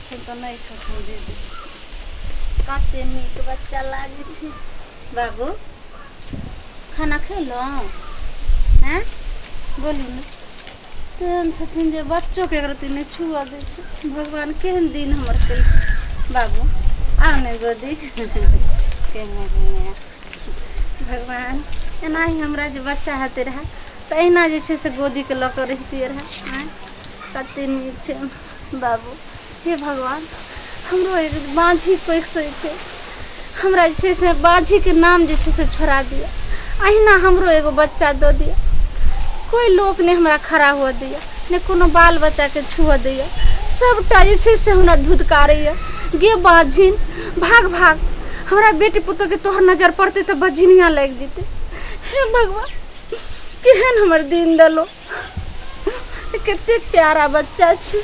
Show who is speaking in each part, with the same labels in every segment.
Speaker 1: तो नहीं खसू दीदी कते नीक बच्चा लागे छी। बाबू खाना खेलो हैं बोली ना तेहन छथिन जे बच्चों के अगर नहीं छुआ दे छै। भगवान केहन दिन हमर कल बाबू आओ ने गोदी भगवान एना ही हमरा जे बच्चा हेते रहे तो अहिना जे छै से गोदी के लऽ कऽ रहितियै रहे। कते नीक छै बाबू। हे भगवान हमरो एक बाँझी पैसे छै हमरा जे छै से बाँझी के नाम जे छै से छोड़ा दिया। अहिना हमरो एगो बच्चा दऽ दिया। कोई लोक ने हमरा खड़ा हुआ दिया ने कोनो बाल बच्चा के छुआ दिया। सबटा जे छै से हमरा धुतकारैया गे बाझिन भाग भाग हमरा बेटी पुतो के तोहर नजर पड़ते तो बझिनिया लग जेते। हे भगवान केहन हमर दिन दलो कते प्यारा बच्चा छै।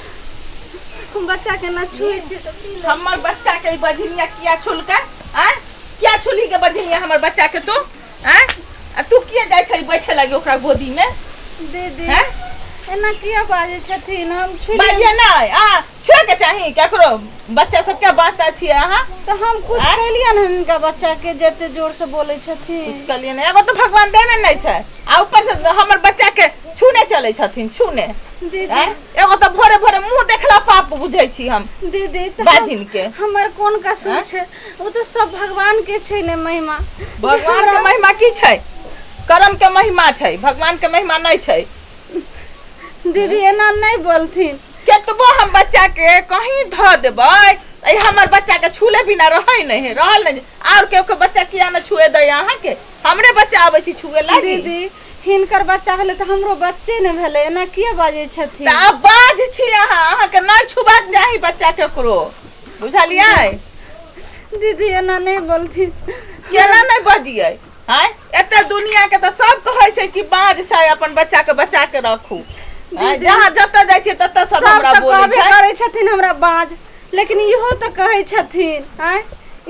Speaker 1: हम बच्चा के ना छुए छी तो
Speaker 2: हमर बच्चा के बझिनिया किया छुलका आ क्या छुली के बझिनिया हमर बच्चा के तो आ तू किया जाय छै बैठे लगे ओकरा गोदी में
Speaker 1: दीदी एना किया बाजे छथिन हम छुए
Speaker 2: बाजे नहीं आ छुए के चाही केकरो बच्चा सब के बाता छी अहाँ
Speaker 1: तो हम कुछ कलिया न इनका बच्चा के जते जोर से बोले छथिन
Speaker 2: कुछ कलिए नहीं एगो तो भगवान देने नहीं छै आ ऊपर से हमर बच्चा के छूने चले छथिन छूने
Speaker 1: दीदी
Speaker 2: एगो तो भोरे भोरे मुंह देखला पाप बुझै छी हम
Speaker 1: दीदी तो
Speaker 2: बाजिन के
Speaker 1: हमर कोन कसूर छै वो तो सब भगवान के छै ने महिमा।
Speaker 2: भगवान के महिमा की छै कर्म के महिमा छै भगवान के महिमा नहीं छै।
Speaker 1: दीदी एना नहीं बोलथिन
Speaker 2: केतबो हम बच्चा के कहीं ध देबै ए हमर बच्चा के छूले बिना रहै नहीं रहल नहीं और के बच्चा किया न छुए दे अहाँ के हमरे बच्चा आबै छी छुए लागी।
Speaker 1: दीदी हिनकर बच्चा भेले तो हमरो बच्चे ने भेले एना किया बाजे छथिन।
Speaker 2: त बाज छी अहाँ के नहीं छुबाक चाही बच्चा केकरो बुझलियै।
Speaker 1: दीदी एना नहीं बोलथिन
Speaker 2: केना नहीं बजियै हैं एते दुनिया के तो सब कहै छै कि बाज छै अपन बच्चा के बचा के रखू जहाँ जत जाय छै तत सब हमरा बोलै छै
Speaker 1: करे छथिन हमरा बाज लेकिन इहो तो कहै छथिन हैं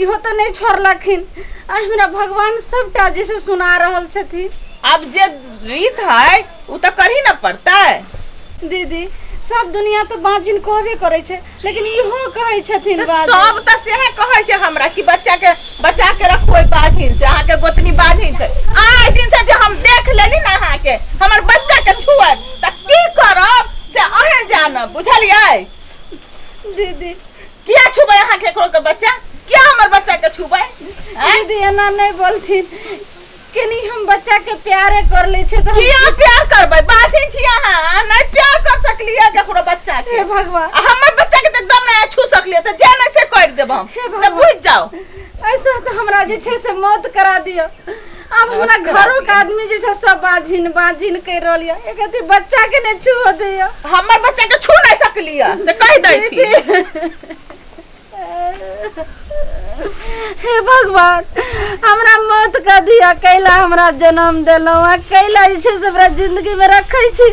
Speaker 1: इहो तो नहीं छोड़लखिन आ हमरा भगवान सबटा जैसे सुना रहल छथिन।
Speaker 2: अब जे रीत है उ तो करही न पड़तै।
Speaker 1: दीदी सब दुनिया तो बाजिन कहबे करे छै लेकिन इहो कहै छथिन बाज
Speaker 2: सब त सेहे कहै छै हमरा कि बच्चा के बचा के रखो बाजिन से अहाँ के गोतनी बाजिन से आइ दिन से जे हम देख लेली न अहाँ के हमर बच्चा के छुए त की करब से अहे जानब बुझलियै।
Speaker 1: दीदी
Speaker 2: किया छुबै अहाँ केकरो के बच्चा किया हमर बच्चा के छुबै
Speaker 1: दीदी एना नहीं बोलथिन केनी हम बच्चा के प्यारे कर ले छै तो
Speaker 2: किया प्यार करबै बाजिन छी अहाँ नहीं प्यार कर सकलियै केकरो बच्चा के।
Speaker 1: हे भगवान
Speaker 2: हमर बच्चा के त एकदम नहीं छू सकलियै त जे नहीं से कर देब हम से बुझ जाओ।
Speaker 1: ऐसा तो हमरा जे छै से मौत करा दियो। अब हमरा घरों के आदमी जे छै सब बाजिन बाजिन कह रहलिया एकति बच्चा के ने छू दियो
Speaker 2: हमर बच्चा के छू नहीं सकलियै से कह दै छी।
Speaker 1: हे भगवान हमरा मौत का दिया कैला हमरा जन्म देलो कैला जे छै से हमरा जिंदगी में रखै छी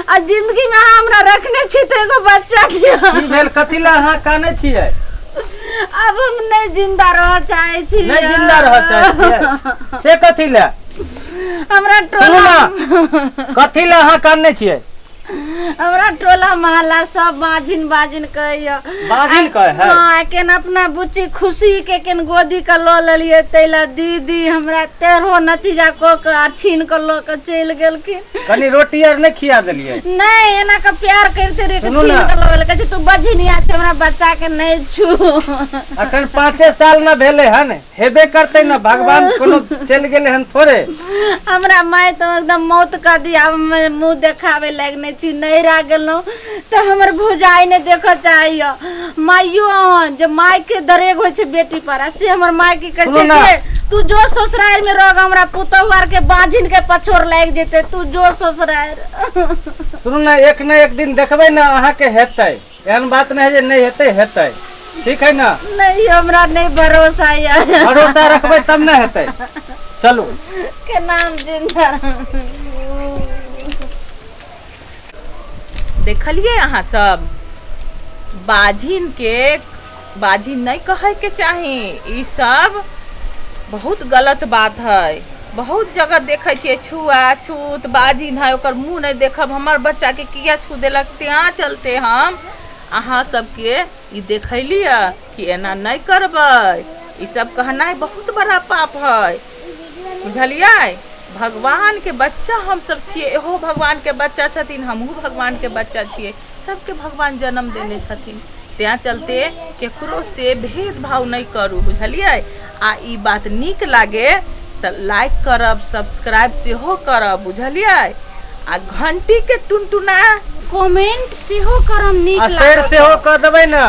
Speaker 1: आ जिंदगी में हमरा रखने छी त एगो बच्चा दिया
Speaker 3: की भेल कथिला अहाँ काने छियै।
Speaker 1: अब हम नहीं जिंदा रह चाहे छी
Speaker 3: नहीं जिंदा रह चाहे छियै से कथिला
Speaker 1: हमरा टोला
Speaker 3: कथिला अहाँ काने छियै
Speaker 1: हमरा टोला मोहल्ला सब बाजिन बाजिन कहैया
Speaker 3: बाजिन कहे है
Speaker 1: हां केन अपना बुच्ची खुशी के केन गोदी का ल लेलिए तैला दीदी हमरा तेरो नतीजा को के छीन के ल के चल गेलखिन
Speaker 3: कनी रोटी आर नहीं खिया देलिए
Speaker 1: नहीं एना का प्यार करते रे के छीन के ल गेल कहै तू बझिनिया छै हमरा बच्चा के नहीं छू
Speaker 3: अखन 5 साल न भेले हन हेबे करते न भगवान कोनो चल गेले हन थोड़े
Speaker 1: हमरा माय तो एकदम मौत का दिया मुंह देखावे लगने छी नहीं रह गेलो तो हमर भुजाई ने देखो चाहिए माइयो जे माय के दरेग होय छै बेटी पर से हमर माय के कहै छै तू जो ससुराल में रह हमरा पुतौहार के बाजिन के पछोर लाग जेते तू जो ससुराल।
Speaker 3: सुनू ना एक न एक दिन देखबै ना अहाँ के हेतै एहन बात नहीं जे नहीं हेतै हेतै ठीक है ना।
Speaker 1: नहीं हमरा नहीं भरोसा है
Speaker 3: भरोसा रखबै तब ना हेतै चलू
Speaker 1: के नाम जिंदा
Speaker 2: देखलिए अहाँ सब बाजिन नहीं कहे के चाही ई सब बहुत गलत बात है। बहुत जगह देखे छे छुआ छूत बाजिन है ओकर मुंह नहीं देखब हमर बच्चा के किया छू देलक त्या चलते हम अहाँ सबके ई देखलिए कि एना नहीं करबै, ई सब कहनाइ बहुत बड़ा पाप है, बुझलिए। भगवान के बच्चा हम सब छिए, एहो भगवान के बच्चा छथिन, हमहू भगवान के बच्चा छिए, सबके भगवान जन्म देने छथिन। त्या चलते केकरो से भेदभाव नहीं करू, बुझलिए। आ ई बात नीक लागे तो लाइक करब, सब्सक्राइब सेहो करब, बुझलिए। आ घंटी के टुनटुना
Speaker 1: कमेंट सेहो करम नीक
Speaker 3: आ शेयर
Speaker 1: लागत
Speaker 3: सेहो कर देबै ना।